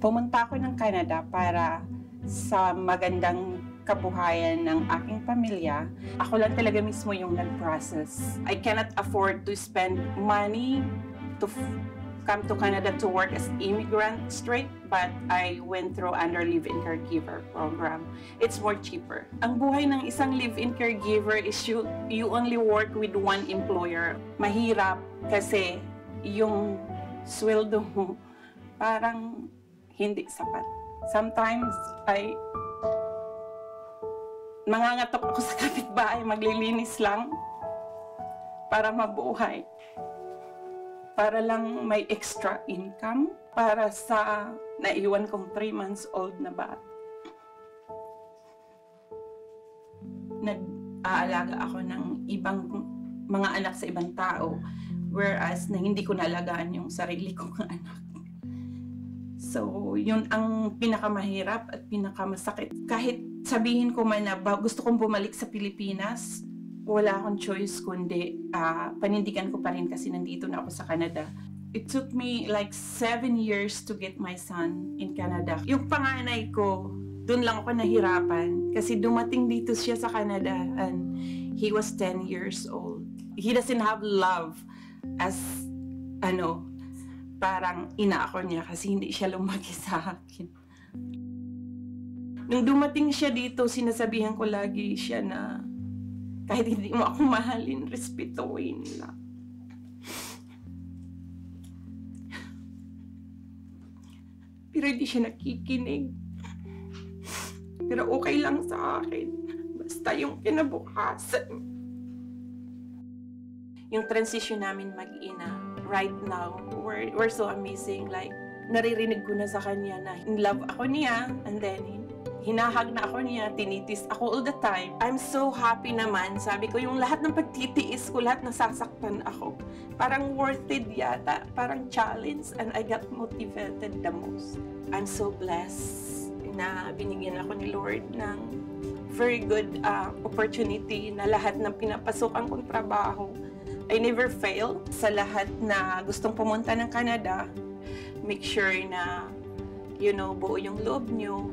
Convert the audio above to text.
Pumunta ako ng Canada para sa magandang kabuhayan ng aking pamilya. Ako lang talaga mismo yung nag-process. I cannot afford to spend money to come to Canada to work as immigrant straight, but I went through under live-in caregiver program. It's more cheaper. Ang buhay ng isang live-in caregiver is you only work with one employer. Mahirap kasi yung sweldo mo parang hindi sapat. Sometimes mangangatok ako sa kapitbahay, maglilinis lang para mabuhay. Para lang may extra income para sa naiwan kong 3 months old na bata. Nag-aalaga ako ng ibang mga anak sa ibang tao, whereas na hindi ko naalagaan yung sarili kong anak. So, yun ang pinakamahirap at pinakamasakit. Kahit sabihin ko man na gusto kong bumalik sa Pilipinas, wala akong choice kundi panindigan ko pa rin kasi nandito na ako sa Canada. It took me like 7 years to get my son in Canada. Yung panganay ko, dun lang ako nahirapan kasi dumating dito siya sa Canada and he was 10 years old. He doesn't have love as parang ina ako niya kasi hindi siya lumaki sa akin. Nung dumating siya dito, sinasabihan ko lagi siya na kahit hindi mo ako mahalin, respetuhin lang. Pero hindi siya nakikinig. Pero okay lang sa akin. Basta yung kinabukasan. Yung transition namin mag-ina, right now, we're so amazing. Like, naririnig ko na sa kanya na in love ako niya, and then hinahag na ako niya, tinitis ako all the time. I'm so happy naman. Sabi ko, yung lahat ng pagtitiis ko, lahat nasasaktan ako. Parang worth it yata. Parang challenge, and I got motivated the most. I'm so blessed na binigyan ako ni Lord ng very good opportunity na lahat ng pinapasukan kong trabaho. I never fail. Sa lahat na gustong pumunta ng Canada, make sure na, buo yung loob nyo,